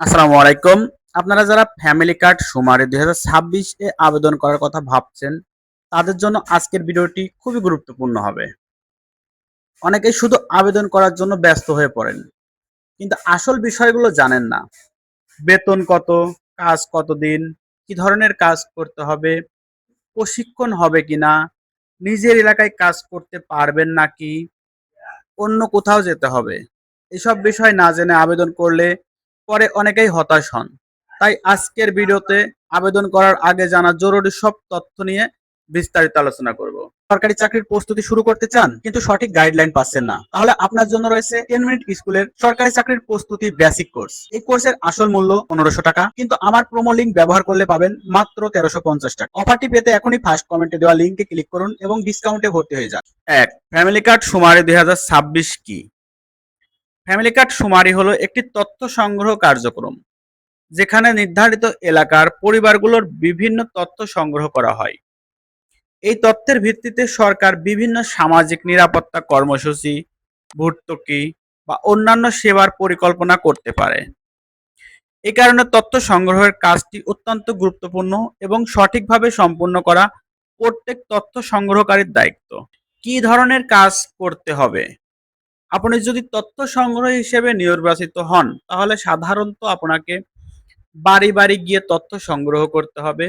আসসালামু আলাইকুম। আপনারা যারা ফ্যামিলি কার্ড শুমারি 2026 এ আবেদন করার কথা ভাবছেন, তাদের জন্য আজকের ভিডিওটি খুবই গুরুত্বপূর্ণ হবে। অনেকেই শুধু আবেদন করার জন্য ব্যস্ত হয়ে পড়েন, কিন্তু আসল বিষয়গুলো জানেন না। বেতন কত, কাজ কতদিন, কি ধরনের কাজ করতে হবে, প্রশিক্ষণ হবে কিনা, নিজের এলাকায় কাজ করতে পারবেন নাকি অন্য কোথাও যেতে হবে। এসব বিষয় না জেনে আবেদন করলে পরে অনেকেই হতাশ হন। তাই আজকের ভিডিওতে আবেদন করার আগে জানা জরুরি সব তথ্য নিয়ে বিস্তারিত আলোচনা করব। সরকারি চাকরির প্রস্তুতি শুরু করতে চান কিন্তু সঠিক গাইডলাইন পাচ্ছেন না, তাহলে আপনার জন্য রয়েছে 10 মিনিট স্কুলের সরকারি চাকরির প্রস্তুতি বেসিক কোর্স। এই কোর্সের আসল মূল্য 1500 টাকা, কিন্তু আমার প্রোমো লিংক ব্যবহার করলে পাবেন মাত্র 1350 টাকা। অফারটি পেতে এখনই ফার্স্ট কমেন্টে দেওয়া লিংকে ক্লিক করুন এবং ডিসকাউন্টে ভর্তি হয়ে যান। 1, ফ্যামিলি কার্ড শুমারি 2026 কি? ফ্যামিলি কার্ড শুমারি হলো একটি তথ্য সংগ্রহ কার্যক্রম, যেখানে নির্ধারিত এলাকার পরিবারগুলোর বিভিন্ন তথ্য সংগ্রহ করা হয়। এই তথ্যের ভিত্তিতে সরকার বিভিন্ন সামাজিক নিরাপত্তা কর্মসূচি, ভর্তুকি বা অন্যান্য সেবার পরিকল্পনা করতে পারে। এই কারণে তথ্য সংগ্রহের কাজটি অত্যন্ত গুরুত্বপূর্ণ এবং সঠিকভাবে সম্পন্ন করা প্রত্যেক তথ্য সংগ্রহকারীর দায়িত্ব। কি ধরনের কাজ করতে হবে? আপনি যদি তথ্য সংগ্রহ হিসেবে নির্বাচিত হন, তাহলে সাধারণত আপনাকে বাড়ি বাড়ি গিয়ে তথ্য সংগ্রহ করতে হবে,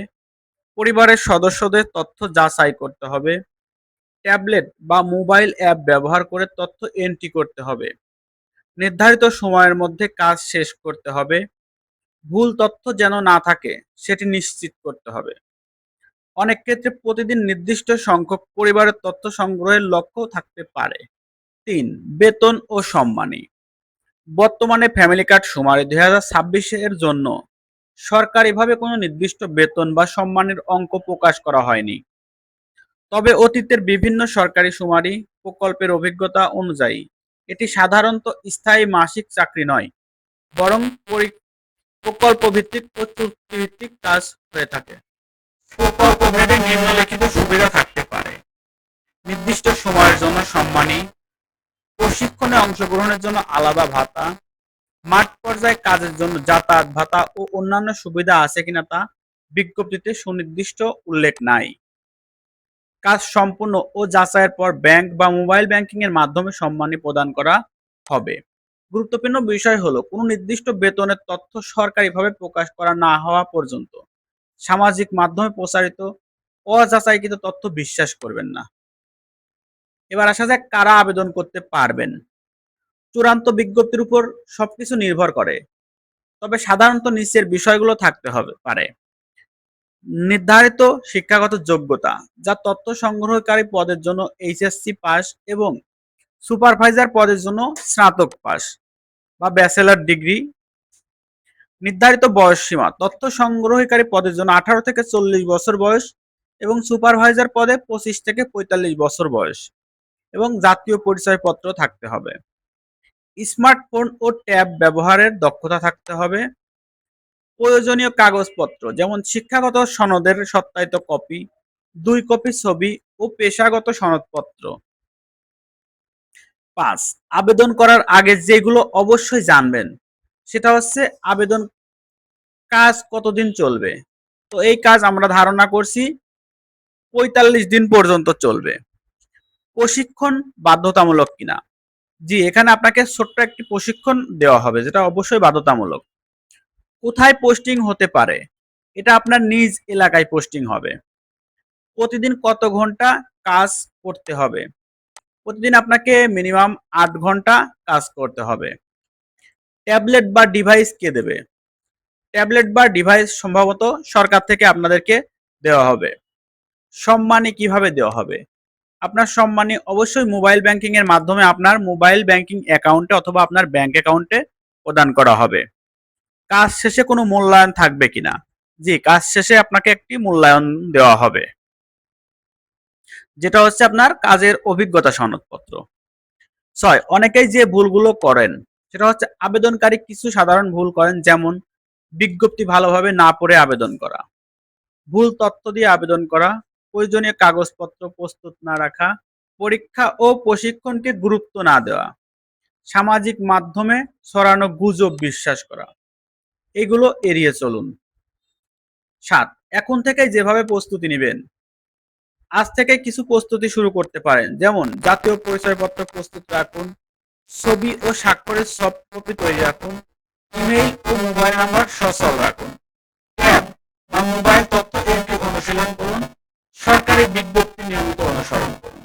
পরিবারের সদস্যদের তথ্য যাচাই করতে হবে, ট্যাবলেট বা মোবাইল অ্যাপ ব্যবহার করে তথ্য এন্ট্রি করতে হবে, নির্ধারিত সময়ের মধ্যে কাজ শেষ করতে হবে, ভুল তথ্য যেন না থাকে সেটি নিশ্চিত করতে হবে। অনেক ক্ষেত্রে প্রতিদিন নির্দিষ্ট সংখ্যক পরিবারের তথ্য সংগ্রহের লক্ষ্যও থাকতে পারে। 3, বেতন ও সম্মানী। বর্তমানে ফ্যামিলি কার্ড শুমারি 2026 এর জন্য সরকারিভাবে কোনো নির্দিষ্ট বেতন বা সম্মানের অঙ্ক প্রকাশ করা হয়নি। তবে অতীতের বিভিন্ন সরকারি শুমারি প্রকল্পের অভিজ্ঞতা অনুযায়ী এটি সাধারণত স্থায়ী মাসিক চাকরি নয়, বরং প্রকল্প ভিত্তিক ও চুক্তিভিত্তিক কাজ হয়ে থাকে। প্রকল্প ভেদে নিম্নলিখিত সুবিধা থাকতে পারে: নির্দিষ্ট সময়ের জন্য সম্মানী, প্রশিক্ষণে অংশগ্রহণের জন্য আলাদা ভাতা, মাঠ পর্যায়ে কাজের জন্য যাতায়াত ভাতা ও অন্যান্য সুবিধা আছে কিনা তা বিজ্ঞপ্তিতে সুনির্দিষ্ট উল্লেখ নাই। কাজ সম্পূর্ণ ও যাচাইয়ের পর ব্যাংক বা মোবাইল ব্যাংকিং এর মাধ্যমে সম্মানী প্রদান করা হবে। গুরুত্বপূর্ণ বিষয় হলো, কোনো নির্দিষ্ট বেতনের তথ্য সরকারিভাবে প্রকাশ করা না হওয়া পর্যন্ত সামাজিক মাধ্যমে প্রচারিত অযাচাইকৃত তথ্য বিশ্বাস করবেন না। এবার আসা যাক কারা আবেদন করতে পারবেন। চূড়ান্ত বিজ্ঞপ্তির উপর সবকিছু নির্ভর করে, তবে সাধারণত নিচের বিষয়গুলো থাকতে হবে পারে: নির্ধারিত শিক্ষাগত যোগ্যতা, যা তথ্য সংগ্রহকারী পদের জন্য এইচএসসি পাস এবং সুপারভাইজার পদের জন্য স্নাতক পাস বা ব্যাচেলর ডিগ্রি। নির্ধারিত বয়স সীমা, তথ্য সংগ্রহকারী পদের জন্য 18 থেকে 40 বছর বয়স এবং সুপারভাইজার পদে 25 থেকে 45 বছর বয়স এবং জাতীয় পরিচয়পত্র থাকতে হবে। স্মার্টফোন ও ট্যাব ব্যবহারের দক্ষতা থাকতে হবে। প্রয়োজনীয় কাগজপত্র যেমন শিক্ষাগত সনদের সত্যায়িত কপি, 2 কপি ছবি ও পেশাগত সনদপত্র। 5, আবেদন করার আগে যেগুলো অবশ্যই জানবেন সেটা হচ্ছে আবেদন কাজ কতদিন চলবে। তো এই কাজ আমরা ধারণা করছি 45 দিন পর্যন্ত চলবে। প্রশিক্ষণ বাধ্যতামূলক কিনা? জি, এখানে আপনাকে ছোট্ট একটি প্রশিক্ষণ দেওয়া হবে, যেটা অবশ্যই বাধ্যতামূলক। কোথায় পোস্টিং হতে পারে? এটা আপনার নিজ এলাকায় পোস্টিং হবে। প্রতিদিন কত ঘন্টা কাজ করতে হবে? প্রতিদিন আপনাকে মিনিমাম 8 ঘন্টা কাজ করতে হবে। ট্যাবলেট বা ডিভাইস কে দেবে? ট্যাবলেট বা ডিভাইস সম্ভবত সরকার থেকে আপনাদেরকে দেওয়া হবে। সম্মানী কিভাবে দেওয়া হবে? আপনার সম্মানী অবশ্যই মোবাইল ব্যাংকিং এর মাধ্যমে আপনার মোবাইল ব্যাংকিং অ্যাকাউন্টে অথবা আপনার ব্যাংক অ্যাকাউন্টে প্রদান করা হবে। কাজ শেষে কোনো মূল্যায়ন থাকবে কিনা? জি, কাজ শেষে আপনাকে একটি মূল্যায়ন দেওয়া হবে, যেটা হচ্ছে আপনার কাজের অভিজ্ঞতা সনদপত্র। 6, অনেকেই যে ভুলগুলো করেন সেটা হচ্ছে আবেদনকারী কিছু সাধারণ ভুল করেন, যেমন বিজ্ঞপ্তি ভালোভাবে না পড়ে আবেদন করা, ভুল তথ্য দিয়ে আবেদন করা, প্রয়োজনীয় কাগজপত্র প্রস্তুত না রাখা, পরীক্ষা ও প্রশিক্ষণকে গুরুত্ব না দেওয়া, সামাজিক মাধ্যমে ছড়ানো গুজব বিশ্বাস করা। এগুলো এড়িয়ে চলুন। ৭, এখন থেকেই যেভাবে প্রস্তুতি নিবেন। আজ থেকে কিছু প্রস্তুতি শুরু করতে পারেন, যেমন জাতীয় পরিচয়পত্র প্রস্তুত রাখুন, ছবি ও স্বাক্ষরের সফট কপি তৈরি রাখুন, ইমেইল ও মোবাইল নাম্বার সচল রাখুন, ট্যাব বা মোবাইল তথ্য এন্ট্রি অনুশীলন করুন, সরকারি বিজ্ঞপ্তি নিয়মিত অনুসরণ করুন।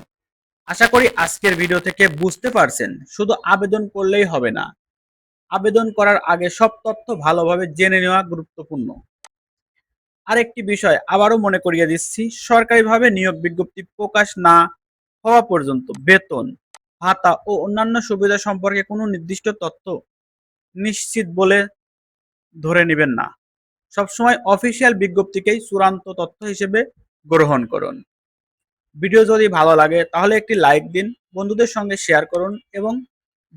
আশা করি আজকের ভিডিও থেকে বুঝতে পারছেন, শুধু আবেদন করলেই হবে না, আবেদন করার আগে সব তথ্য ভালোভাবে জেনে নেওয়া গুরুত্বপূর্ণ। আরেকটি বিষয় আবারও মনে করিয়ে দিচ্ছি, সরকারিভাবে নিয়োগ বিজ্ঞপ্তি প্রকাশ না হওয়া পর্যন্ত বেতন, ভাতা ও অন্যান্য সুবিধা সম্পর্কে কোনো নির্দিষ্ট তথ্য নিশ্চিত বলে ধরে নেবেন না। সবসময় অফিসিয়াল বিজ্ঞপ্তিকেই চূড়ান্ত তথ্য হিসেবে গ্রহণ করুন। ভিডিও যদি ভালো লাগে তাহলে একটি লাইক দিন, বন্ধুদের সঙ্গে শেয়ার করুন এবং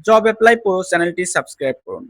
জব অ্যাপ্লাই প্রো চ্যানেলটি সাবস্ক্রাইব করুন।